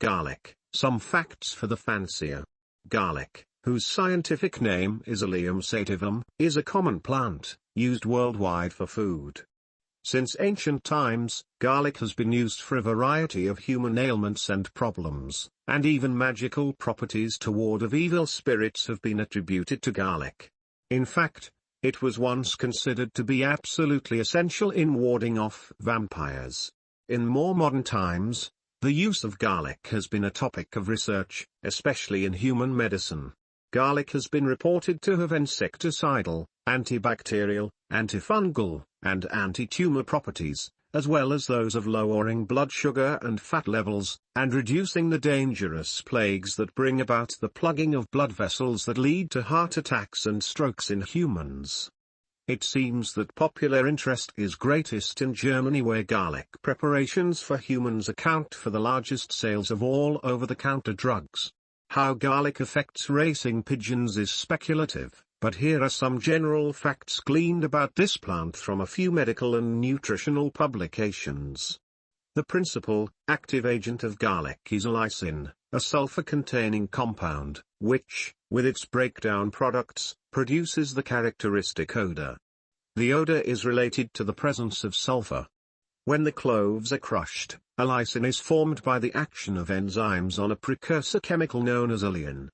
Garlic, some facts for the fancier. Garlic, whose scientific name is Allium sativum, is a common plant, used worldwide for food. Since ancient times, garlic has been used for a variety of human ailments and problems, and even magical properties to ward off evil spirits have been attributed to garlic. In fact, it was once considered to be absolutely essential in warding off vampires. In more modern times, the use of garlic has been a topic of research, especially in human medicine. Garlic has been reported to have insecticidal, antibacterial, antifungal, and anti-tumor properties, as well as those of lowering blood sugar and fat levels, and reducing the dangerous plagues that bring about the plugging of blood vessels that lead to heart attacks and strokes in humans. It seems that popular interest is greatest in Germany, where garlic preparations for humans account for the largest sales of all over-the-counter drugs. How garlic affects racing pigeons is speculative, but here are some general facts gleaned about this plant from a few medical and nutritional publications. The principal active agent of garlic is allicin, a sulfur-containing compound, which, with its breakdown products, produces the characteristic odor. The odor is related to the presence of sulfur. When the cloves are crushed, allicin is formed by the action of enzymes on a precursor chemical known as allicin.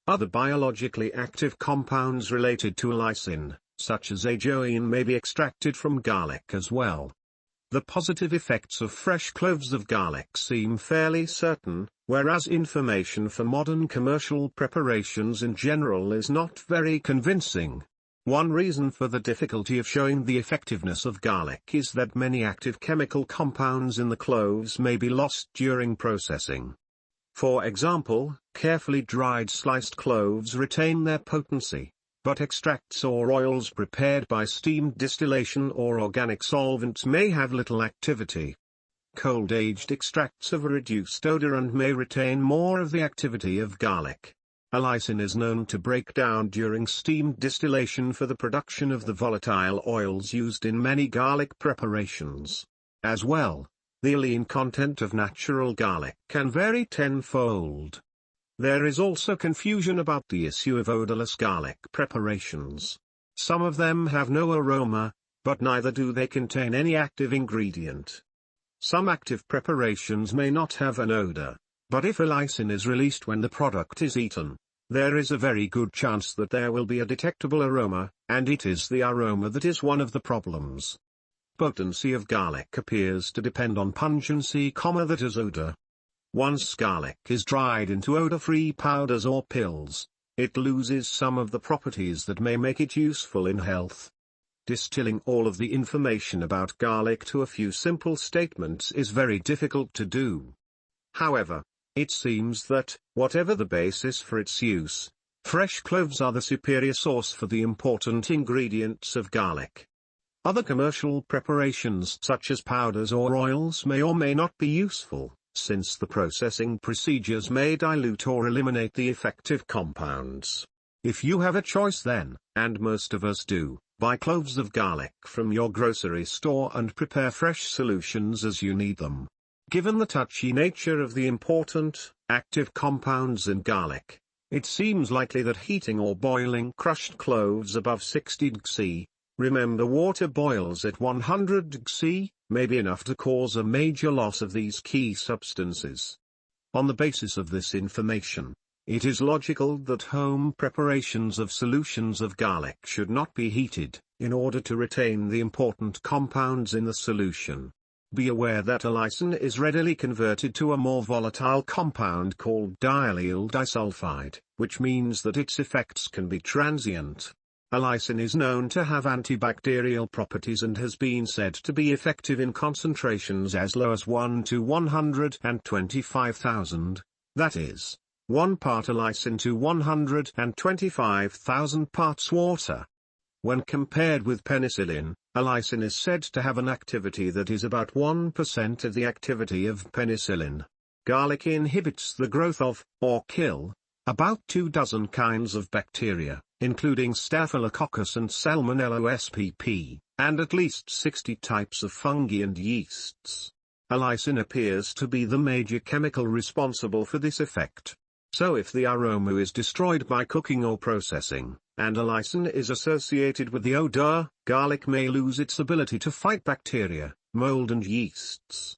Other biologically active compounds related to allicin, such as ajoin, may be extracted from garlic as well. The positive effects of fresh cloves of garlic seem fairly certain, whereas information for modern commercial preparations in general is not very convincing. One reason for the difficulty of showing the effectiveness of garlic is that many active chemical compounds in the cloves may be lost during processing. For example, carefully dried sliced cloves retain their potency, but extracts or oils prepared by steamed distillation or organic solvents may have little activity. Cold-aged extracts have a reduced odor and may retain more of the activity of garlic. Allicin is known to break down during steamed distillation for the production of the volatile oils used in many garlic preparations. As well, the allicin content of natural garlic can vary tenfold. There is also confusion about the issue of odorless garlic preparations. Some of them have no aroma, but neither do they contain any active ingredient. Some active preparations may not have an odor, but if allicin is released when the product is eaten, there is a very good chance that there will be a detectable aroma, and it is the aroma that is one of the problems. Potency of garlic appears to depend on pungency, that is odor. Once garlic is dried into odor-free powders or pills, it loses some of the properties that may make it useful in health. Distilling all of the information about garlic to a few simple statements is very difficult to do. However, it seems that, whatever the basis for its use, fresh cloves are the superior source for the important ingredients of garlic. Other commercial preparations such as powders or oils may or may not be useful, since the processing procedures may dilute or eliminate the effective compounds. If you have a choice then, and most of us do, buy cloves of garlic from your grocery store and prepare fresh solutions as you need them. Given the touchy nature of the important, active compounds in garlic, it seems likely that heating or boiling crushed cloves above 60 degrees C, remember water boils at 100 degrees C, may be enough to cause a major loss of these key substances. On the basis of this information, it is logical that home preparations of solutions of garlic should not be heated, in order to retain the important compounds in the solution. Be aware that allicin is readily converted to a more volatile compound called diallyl disulfide, which means that its effects can be transient. Allicin is known to have antibacterial properties and has been said to be effective in concentrations as low as 1 to 125,000, that is, 1 part allicin to 125,000 parts water. When compared with penicillin, allicin is said to have an activity that is about 1% of the activity of penicillin. Garlic inhibits the growth of, or kill, about 24 kinds of bacteria, including Staphylococcus and Salmonella spp, and at least 60 types of fungi and yeasts. Allicin appears to be the major chemical responsible for this effect. So if the aroma is destroyed by cooking or processing, and allicin is associated with the odor, garlic may lose its ability to fight bacteria, mold and yeasts.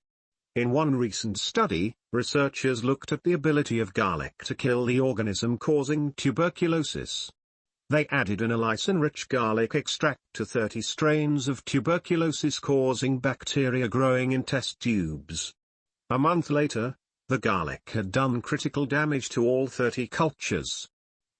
In one recent study, researchers looked at the ability of garlic to kill the organism causing tuberculosis. They added an allicin-rich garlic extract to 30 strains of tuberculosis-causing bacteria growing in test tubes. A month later, the garlic had done critical damage to all 30 cultures.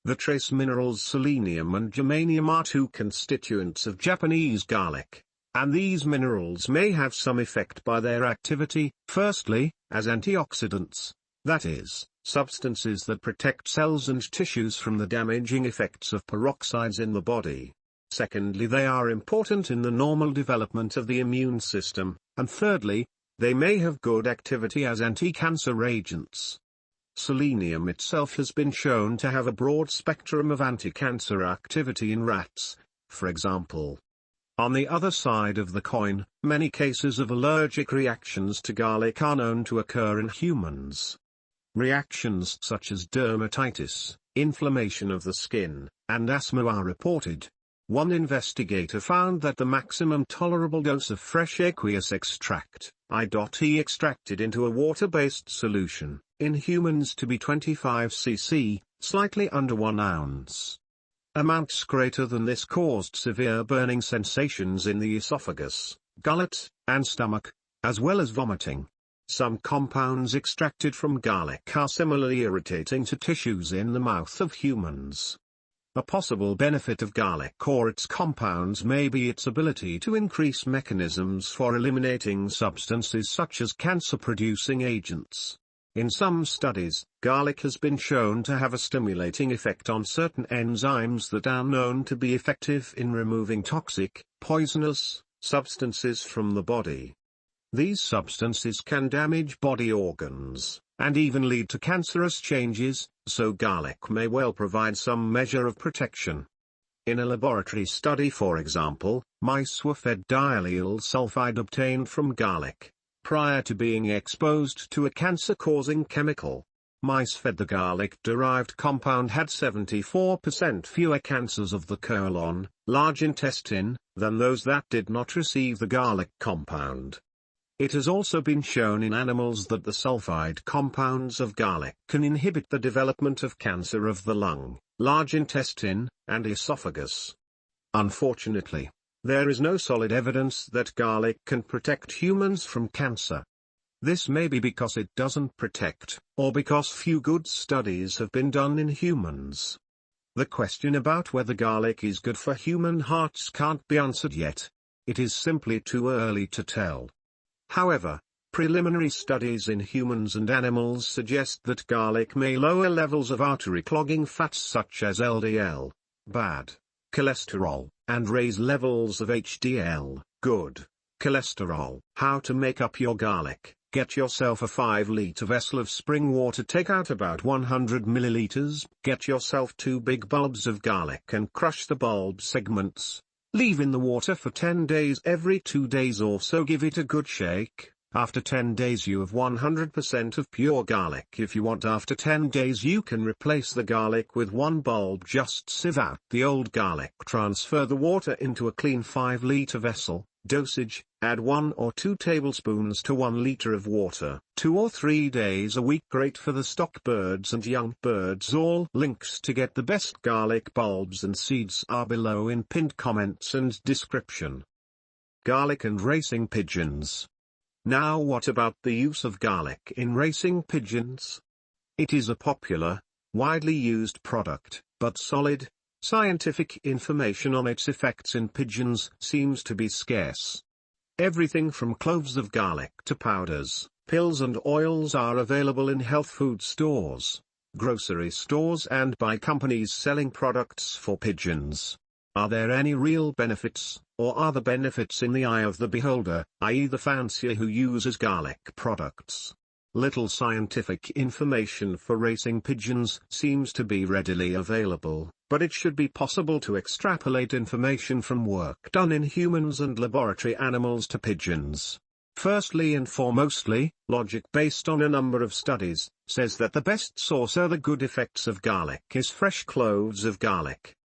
The trace minerals selenium and germanium are two constituents of Japanese garlic, and these minerals may have some effect by their activity, firstly, as antioxidants, that is, substances that protect cells and tissues from the damaging effects of peroxides in the body. Secondly, they are important in the normal development of the immune system, and thirdly, they may have good activity as anti-cancer agents. Selenium itself has been shown to have a broad spectrum of anti-cancer activity in rats, for example. On the other side of the coin, many cases of allergic reactions to garlic are known to occur in humans. Reactions such as dermatitis, inflammation of the skin, and asthma are reported. One investigator found that the maximum tolerable dose of fresh aqueous extract, E extracted into a water-based solution, in humans to be 25 cc, slightly under 1 ounce. Amounts greater than this caused severe burning sensations in the esophagus, gullet, and stomach, as well as vomiting. Some compounds extracted from garlic are similarly irritating to tissues in the mouth of humans. A possible benefit of garlic or its compounds may be its ability to increase mechanisms for eliminating substances such as cancer-producing agents. In some studies, garlic has been shown to have a stimulating effect on certain enzymes that are known to be effective in removing toxic, poisonous substances from the body. These substances can damage body organs, and even lead to cancerous changes, so garlic may well provide some measure of protection. In a laboratory study, for example, mice were fed diallyl sulfide obtained from garlic, prior to being exposed to a cancer-causing chemical. Mice fed the garlic-derived compound had 74% fewer cancers of the colon, large intestine, than those that did not receive the garlic compound. It has also been shown in animals that the sulfide compounds of garlic can inhibit the development of cancer of the lung, large intestine, and esophagus. Unfortunately, there is no solid evidence that garlic can protect humans from cancer. This may be because it doesn't protect, or because few good studies have been done in humans. The question about whether garlic is good for human hearts can't be answered yet. It is simply too early to tell. However, preliminary studies in humans and animals suggest that garlic may lower levels of artery-clogging fats such as LDL, bad cholesterol, and raise levels of HDL, good cholesterol. How to make up your garlic? Get yourself a 5-liter vessel of spring water. Take out about 100 milliliters. Get yourself 2 big bulbs of garlic and crush the bulb segments. Leave in the water for 10 days. Every 2 days or so give it a good shake. After 10 days you have 100% of pure garlic. If you want, after 10 days you can replace the garlic with 1 bulb. Just sieve out the old garlic. Transfer the water into a clean 5-liter vessel. Dosage: add 1 or 2 tablespoons to 1 liter of water. 2 or 3 days a week. Great for the stock birds and young birds. All links to get the best garlic bulbs and seeds are below in pinned comments and description. Garlic and racing pigeons. Now what about the use of garlic in racing pigeons? It is a popular, widely used product, but solid, scientific information on its effects in pigeons seems to be scarce. Everything from cloves of garlic to powders, pills and oils are available in health food stores, grocery stores and by companies selling products for pigeons. Are there any real benefits, or are the benefits in the eye of the beholder, i.e. the fancier who uses garlic products? Little scientific information for racing pigeons seems to be readily available, but it should be possible to extrapolate information from work done in humans and laboratory animals to pigeons. Firstly and foremostly, logic based on a number of studies, says that the best source of the good effects of garlic is fresh cloves of garlic.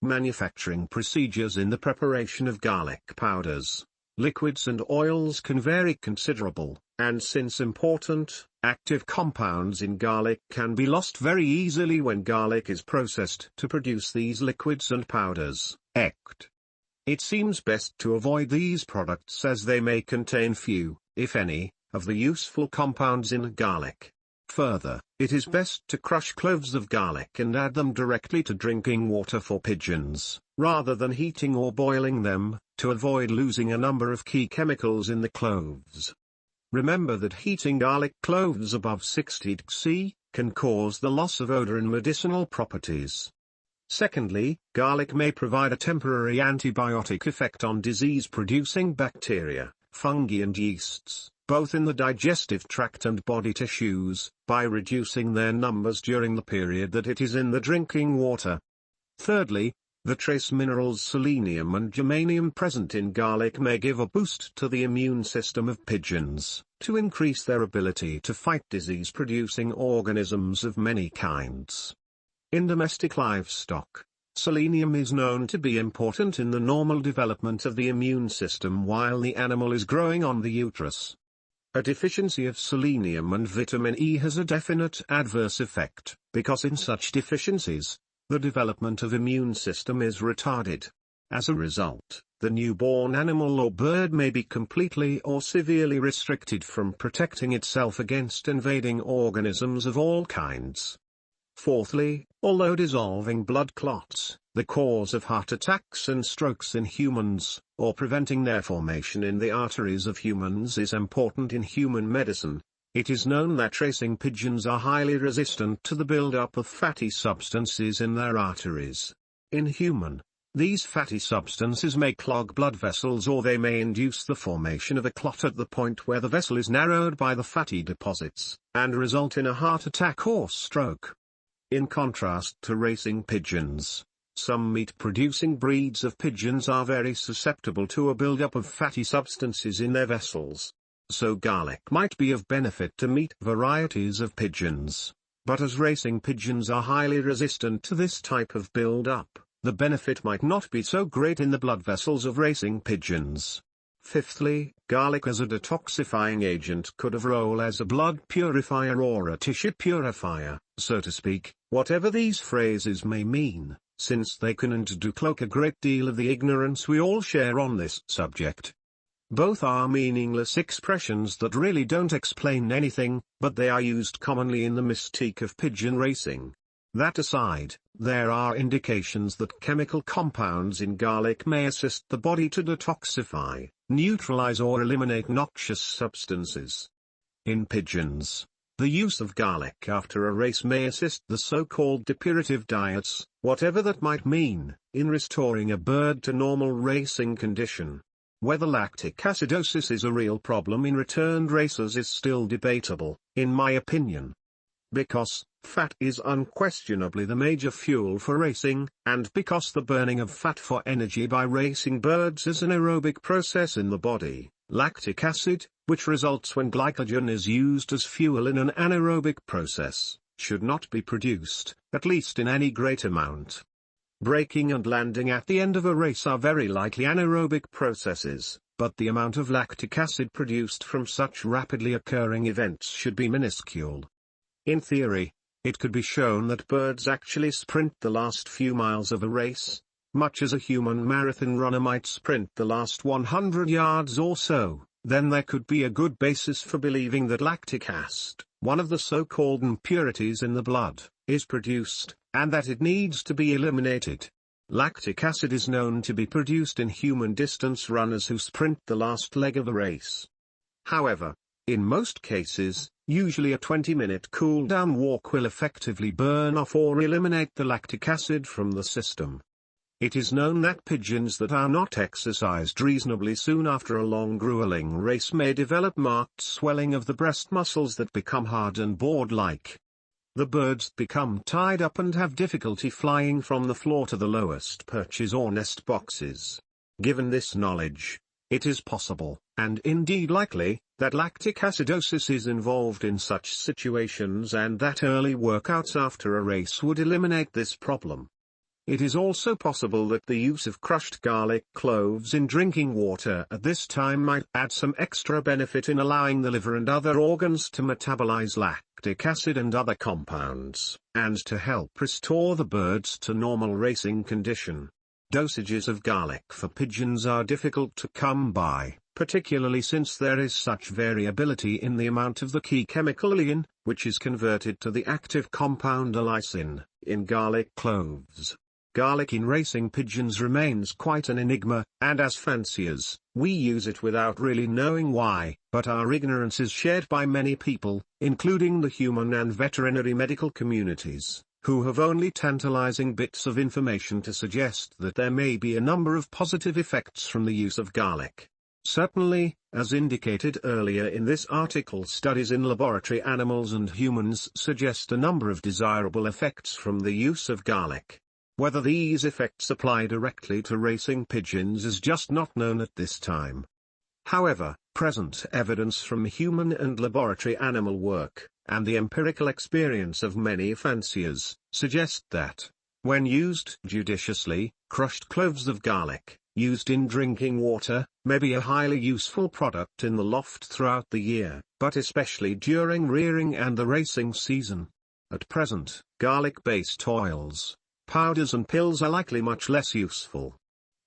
Manufacturing procedures in the preparation of garlic powders, liquids and oils can vary considerable, and since important, active compounds in garlic can be lost very easily when garlic is processed to produce these liquids and powders, it seems best to avoid these products as they may contain few, if any, of the useful compounds in garlic. Further, it is best to crush cloves of garlic and add them directly to drinking water for pigeons, rather than heating or boiling them, to avoid losing a number of key chemicals in the cloves. Remember that heating garlic cloves above 60 degrees can cause the loss of odor and medicinal properties. Secondly, garlic may provide a temporary antibiotic effect on disease-producing bacteria, fungi and yeasts, both in the digestive tract and body tissues, by reducing their numbers during the period that it is in the drinking water. Thirdly, the trace minerals selenium and germanium present in garlic may give a boost to the immune system of pigeons, to increase their ability to fight disease-producing organisms of many kinds. In domestic livestock, selenium is known to be important in the normal development of the immune system while the animal is growing on the uterus. A deficiency of selenium and vitamin E has a definite adverse effect, because in such deficiencies, the development of immune system is retarded. As a result, the newborn animal or bird may be completely or severely restricted from protecting itself against invading organisms of all kinds. Fourthly, although dissolving blood clots, the cause of heart attacks and strokes in humans, or preventing their formation in the arteries of humans is important in human medicine, it is known that racing pigeons are highly resistant to the buildup of fatty substances in their arteries. In human, these fatty substances may clog blood vessels or they may induce the formation of a clot at the point where the vessel is narrowed by the fatty deposits, and result in a heart attack or stroke. In contrast to racing pigeons, some meat-producing breeds of pigeons are very susceptible to a buildup of fatty substances in their vessels. So garlic might be of benefit to meat varieties of pigeons, but as racing pigeons are highly resistant to this type of build-up, the benefit might not be so great in the blood vessels of racing pigeons. Fifthly, garlic as a detoxifying agent could have a role as a blood purifier or a tissue purifier, so to speak, whatever these phrases may mean, since they can and do cloak a great deal of the ignorance we all share on this subject. Both are meaningless expressions that really don't explain anything, but they are used commonly in the mystique of pigeon racing. That aside, there are indications that chemical compounds in garlic may assist the body to detoxify, neutralize or eliminate noxious substances. In pigeons, the use of garlic after a race may assist the so-called depurative diets, whatever that might mean, in restoring a bird to normal racing condition. Whether lactic acidosis is a real problem in returned racers is still debatable, in my opinion. Because fat is unquestionably the major fuel for racing, and because the burning of fat for energy by racing birds is an aerobic process in the body, lactic acid, which results when glycogen is used as fuel in an anaerobic process, should not be produced, at least in any great amount. Braking and landing at the end of a race are very likely anaerobic processes, but the amount of lactic acid produced from such rapidly occurring events should be minuscule. In theory, it could be shown that birds actually sprint the last few miles of a race, much as a human marathon runner might sprint the last 100 yards or so, then there could be a good basis for believing that lactic acid, one of the so-called impurities in the blood, is produced, and that it needs to be eliminated. Lactic acid is known to be produced in human distance runners who sprint the last leg of a race. However, in most cases, usually a 20-minute cool-down walk will effectively burn off or eliminate the lactic acid from the system. It is known that pigeons that are not exercised reasonably soon after a long grueling race may develop marked swelling of the breast muscles that become hard and board-like. The birds become tied up and have difficulty flying from the floor to the lowest perches or nest boxes. Given this knowledge, It is possible, and indeed likely, that lactic acidosis is involved in such situations and that early workouts after a race would eliminate this problem. It is also possible that the use of crushed garlic cloves in drinking water at this time might add some extra benefit in allowing the liver and other organs to metabolize lactic acid and other compounds, and to help restore the birds to normal racing condition. Dosages of garlic for pigeons are difficult to come by, particularly since there is such variability in the amount of the key chemical olein, which is converted to the active compound allicin, in garlic cloves. Garlic in racing pigeons remains quite an enigma, and as fanciers, we use it without really knowing why, but our ignorance is shared by many people, including the human and veterinary medical communities, who have only tantalizing bits of information to suggest that there may be a number of positive effects from the use of garlic. Certainly, as indicated earlier in this article, studies in laboratory animals and humans suggest a number of desirable effects from the use of garlic. Whether these effects apply directly to racing pigeons is just not known at this time. However, present evidence from human and laboratory animal work, and the empirical experience of many fanciers, suggest that, when used judiciously, crushed cloves of garlic, used in drinking water, may be a highly useful product in the loft throughout the year, but especially during rearing and the racing season. At present, garlic-based oils, powders and pills are likely much less useful.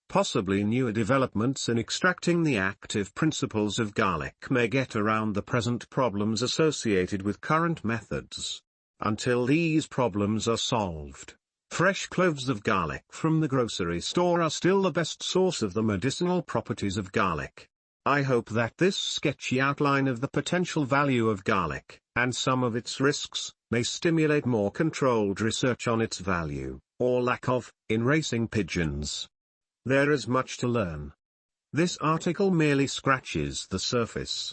Possibly newer developments in extracting the active principles of garlic may get around the present problems associated with current methods. Until these problems are solved, fresh cloves of garlic from the grocery store are still the best source of the medicinal properties of garlic. I hope that this sketchy outline of the potential value of garlic, and some of its risks, may stimulate more controlled research on its value, or lack of, in racing pigeons. There is much to learn. This article merely scratches the surface.